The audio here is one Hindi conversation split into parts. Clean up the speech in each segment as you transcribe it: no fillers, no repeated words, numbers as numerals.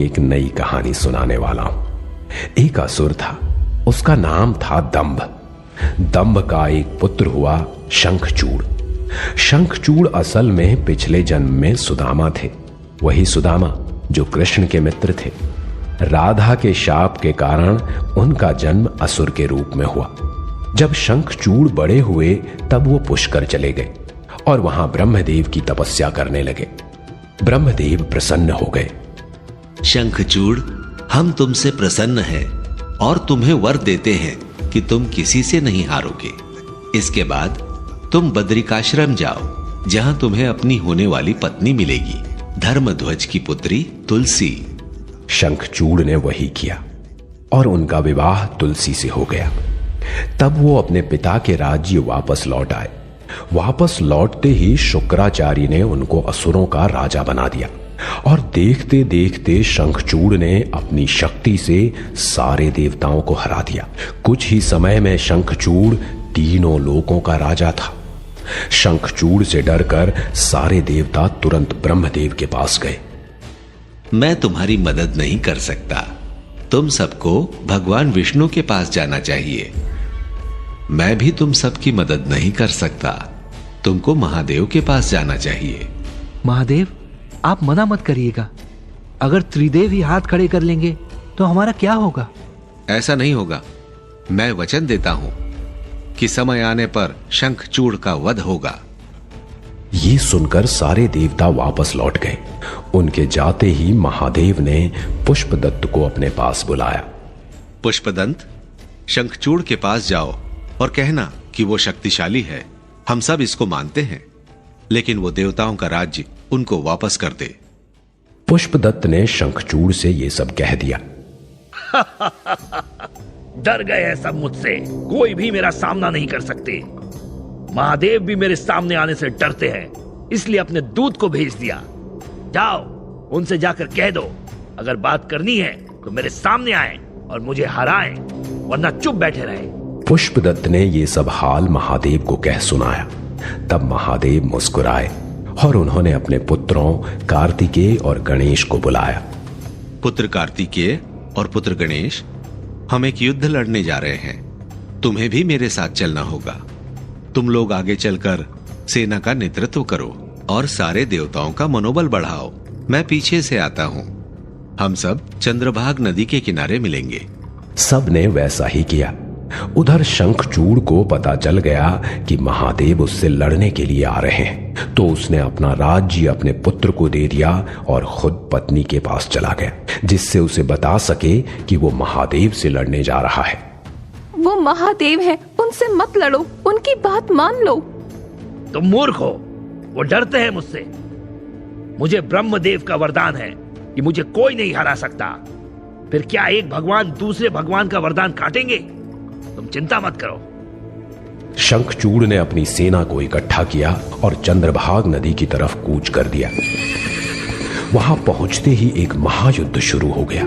एक नई कहानी सुनाने वाला हूं। एक असुर था, उसका नाम था दंभ। दंभ का एक पुत्र हुआ शंखचूड़। शंखचूड़ असल में पिछले जन्म में सुदामा थे, वही सुदामा जो कृष्ण के मित्र थे। राधा के शाप के कारण उनका जन्म असुर के रूप में हुआ। जब शंखचूड़ बड़े हुए तब वो पुष्कर चले गए और वहां ब्रह्मदेव की तपस्या करने लगे। ब्रह्मदेव प्रसन्न हो गए। शंखचूड़, हम तुमसे प्रसन्न हैं और तुम्हें वर देते हैं कि तुम किसी से नहीं हारोगे। इसके बाद तुम बद्रिकाश्रम जाओ, जहां तुम्हें अपनी होने वाली पत्नी मिलेगी, धर्मध्वज की पुत्री तुलसी। शंखचूड़ ने वही किया और उनका विवाह तुलसी से हो गया। तब वो अपने पिता के राज्य वापस लौट आए। वापस लौटते ही शुक्राचार्य ने उनको असुरों का राजा बना दिया और देखते देखते शंखचूड़ ने अपनी शक्ति से सारे देवताओं को हरा दिया। कुछ ही समय में शंखचूड़ तीनों लोकों का राजा था। शंखचूड़ से डरकर सारे देवता तुरंत ब्रह्मदेव के पास गए। मैं तुम्हारी मदद नहीं कर सकता, तुम सबको भगवान विष्णु के पास जाना चाहिए। मैं भी तुम सबकी मदद नहीं कर सकता, तुमको महादेव के पास जाना चाहिए। महादेव, आप मना मत करिएगा। अगर त्रिदेव ही हाथ खड़े कर लेंगे तो हमारा क्या होगा? ऐसा नहीं होगा। मैं वचन देता हूं कि समय आने पर शंखचूड़ का वध होगा। ये सुनकर सारे देवता वापस लौट गए। उनके जाते ही महादेव ने पुष्पदत्त को अपने पास बुलाया। पुष्पदंत, शंखचूड़ के पास जाओ और कहना कि वो शक्तिशाली है, हम सब इसको मानते हैं, लेकिन वो देवताओं का राज्य उनको वापस कर दे। पुष्पदत्त ने शंखचूड़ से ये सब कह दिया। डर गए हैं सब मुझसे, कोई भी मेरा सामना नहीं कर सकते। महादेव भी मेरे सामने आने से डरते हैं, इसलिए अपने दूत को भेज दिया। जाओ, उनसे जाकर कह दो, अगर बात करनी है तो मेरे सामने आए और मुझे हराएं, वरना चुप बैठे रहे। पुष्पदत्त ने ये सब हाल महादेव को कह सुनाया। तब महादेव मुस्कुराए और उन्होंने अपने पुत्रों कार्तिकेय और गणेश को बुलाया। पुत्र कार्तिकेय और पुत्र गणेश, हम एक युद्ध लड़ने जा रहे हैं, तुम्हें भी मेरे साथ चलना होगा। तुम लोग आगे चलकर सेना का नेतृत्व करो और सारे देवताओं का मनोबल बढ़ाओ। मैं पीछे से आता हूं। हम सब चंद्रभाग नदी के किनारे मिलेंगे। सब ने वैसा ही किया। उधर शंखचूड़ को पता चल गया कि महादेव उससे लड़ने के लिए आ रहे हैं, तो उसने अपना राज्य अपने पुत्र को दे दिया और खुद पत्नी के पास चला गया, जिससे उसे बता सके कि वो महादेव से लड़ने जा रहा है। वो महादेव है, उनसे मत लड़ो, उनकी बात मान लो। तुम मूर्ख हो, वो डरते हैं मुझसे। मुझे ब्रह्मदेव का वरदान है कि मुझे कोई नहीं हरा सकता। फिर क्या एक भगवान दूसरे भगवान का वरदान काटेंगे? तुम चिंता मत करो। शंखचूड़ ने अपनी सेना को इकट्ठा किया और चंद्रभाग नदी की तरफ कूच कर दिया। वहां पहुंचते ही एक महायुद्ध शुरू हो गया।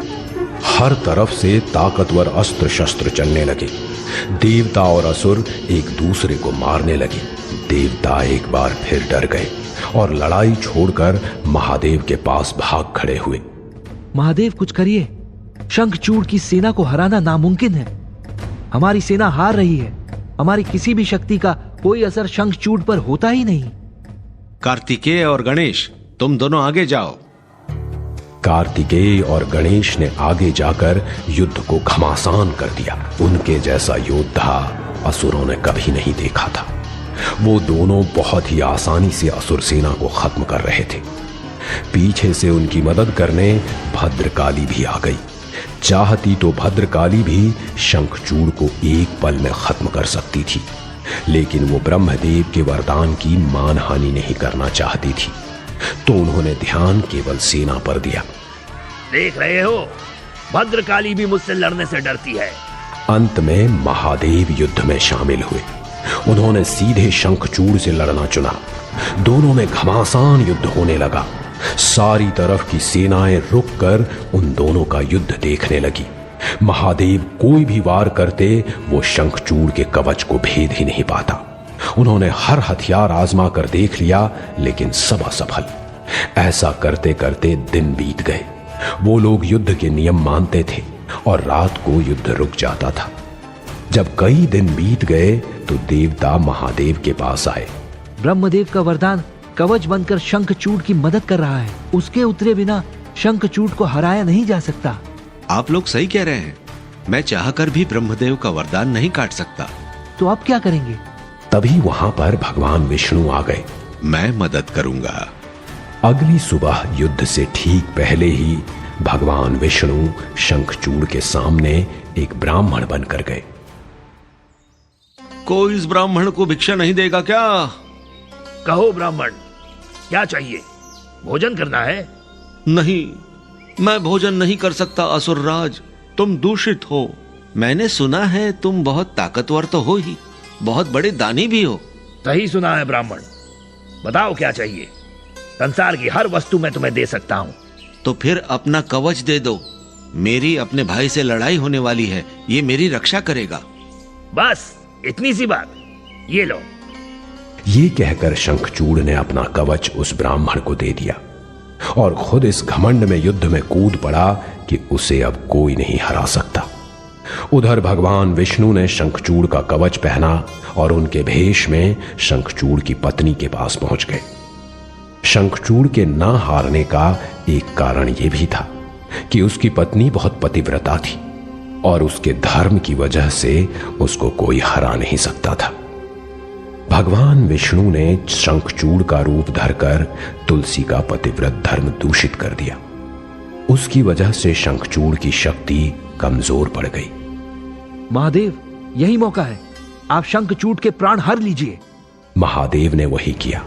हर तरफ से ताकतवर अस्त्र शस्त्र चलने लगे। देवता और असुर एक दूसरे को मारने लगे। देवता एक बार फिर डर गए और लड़ाई छोड़कर महादेव के पास भाग खड़े हुए। महादेव, कुछ करिए, शंखचूड़ की सेना को हराना नामुमकिन है। हमारी सेना हार रही है, हमारी किसी भी शक्ति का कोई असर शंखचूड़ पर होता ही नहीं। कार्तिकेय और गणेश, तुम दोनों आगे जाओ। कार्तिकेय और गणेश ने आगे जाकर युद्ध को घमासान कर दिया। उनके जैसा योद्धा असुरों ने कभी नहीं देखा था। वो दोनों बहुत ही आसानी से असुर सेना को खत्म कर रहे थे। पीछे से उनकी मदद करने भद्रकाली भी आ गई। चाहती तो भद्रकाली भी शंखचूड़ को एक पल में खत्म कर सकती थी, लेकिन वो ब्रह्मदेव के वरदान की मानहानि नहीं करना चाहती थी, तो उन्होंने ध्यान केवल सेना पर दिया। देख रहे हो, भद्रकाली भी मुझसे लड़ने से डरती है। अंत में महादेव युद्ध में शामिल हुए। उन्होंने सीधे शंखचूड़ से लड़ना चुना। दोनों में घमासान युद्ध होने लगा। सारी तरफ की सेनाएं रुककर उन दोनों का युद्ध देखने लगी। महादेव कोई भी वार करते वो शंखचूड़ के कवच को भेद ही नहीं पाता। उन्होंने हर हथियार आजमा कर देख लिया, लेकिन सब असफल। ऐसा करते करते दिन बीत गए। वो लोग युद्ध के नियम मानते थे और रात को युद्ध रुक जाता था। जब कई दिन बीत गए तो देवता महादेव के पास आए। ब्रह्मदेव का वरदान कवच बनकर शंखचूड़ की मदद कर रहा है। उसके उतरे बिना शंखचूड़ को हराया नहीं जा सकता। आप लोग सही कह रहे हैं। मैं चाहकर भी ब्रह्मदेव का वरदान नहीं काट सकता। तो अब क्या करेंगे? तभी वहां पर भगवान विष्णु आ गए। मैं मदद करूंगा। अगली सुबह युद्ध से ठीक पहले ही भगवान विष्णु शंखचूड़ के सामने एक ब्राह्मण बनकर गए। कोई इस ब्राह्मण को भिक्षा नहीं देगा क्या? कहो ब्राह्मण, क्या चाहिए? भोजन करना है? नहीं, मैं भोजन नहीं कर सकता असुरराज। तुम दूषित हो। मैंने सुना है तुम बहुत ताकतवर तो हो ही, बहुत बड़े दानी भी हो। सही सुना है ब्राह्मण। बताओ क्या चाहिए? संसार की हर वस्तु मैं तुम्हें दे सकता हूँ। तो फिर अपना कवच दे दो। मेरी अपने भाई से लड़ाई होने वाली है, ये मेरी रक्षा करेगा। बस इतनी सी बात? ये लो। ये कहकर शंखचूड़ ने अपना कवच उस ब्राह्मण को दे दिया और खुद इस घमंड में युद्ध में कूद पड़ा कि उसे अब कोई नहीं हरा सकता। उधर भगवान विष्णु ने शंखचूड़ का कवच पहना और उनके भेष में शंखचूड़ की पत्नी के पास पहुंच गए। शंखचूड़ के ना हारने का एक कारण यह भी था कि उसकी पत्नी बहुत पतिव्रता थी और उसके धर्म की वजह से उसको कोई हरा नहीं सकता था। भगवान विष्णु ने शंखचूड़ का रूप धरकर तुलसी का पतिव्रत धर्म दूषित कर दिया। उसकी वजह से शंखचूड़ की शक्ति कमजोर पड़ गई। महादेव, यही मौका है, आप शंखचूड़ के प्राण हर लीजिए। महादेव ने वही किया।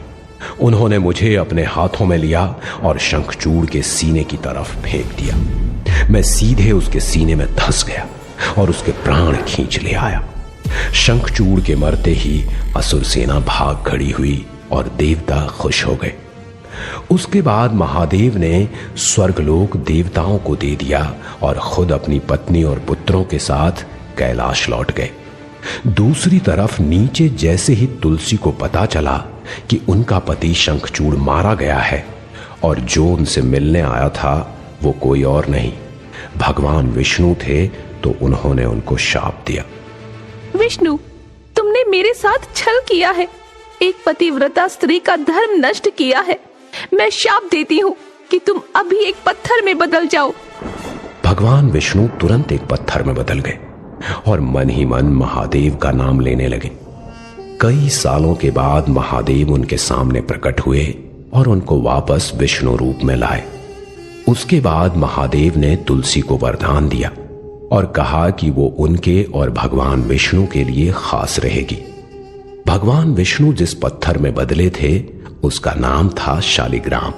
उन्होंने मुझे अपने हाथों में लिया और शंखचूड़ के सीने की तरफ फेंक दिया। मैं सीधे उसके सीने में धंस गया और उसके प्राण खींच ले आया। शंखचूड़ के मरते ही असुर सेना भाग खड़ी हुई और देवता खुश हो गए। उसके बाद महादेव ने स्वर्गलोक देवताओं को दे दिया और खुद अपनी पत्नी और पुत्रों के साथ कैलाश लौट गए। दूसरी तरफ नीचे जैसे ही तुलसी को पता चला कि उनका पति शंखचूड़ मारा गया है और जो उनसे मिलने आया था वो कोई और नहीं भगवान विष्णु थे, तो उन्होंने उनको शाप दिया। विष्णु, तुमने मेरे साथ छल किया है, एक पतिव्रता स्त्री का धर्म नष्ट किया है। मैं शाप देती हूँ कि तुम अभी एक पत्थर में बदल जाओ। भगवान विष्णु तुरंत एक पत्थर में बदल गए और मन ही मन महादेव का नाम लेने लगे। कई सालों के बाद महादेव उनके सामने प्रकट हुए और उनको वापस विष्णु रूप में लाए। उसके बाद महादेव ने तुलसी को वरदान दिया और कहा कि वो उनके और भगवान विष्णु के लिए खास रहेगी। भगवान विष्णु जिस पत्थर में बदले थे उसका नाम था शालिग्राम।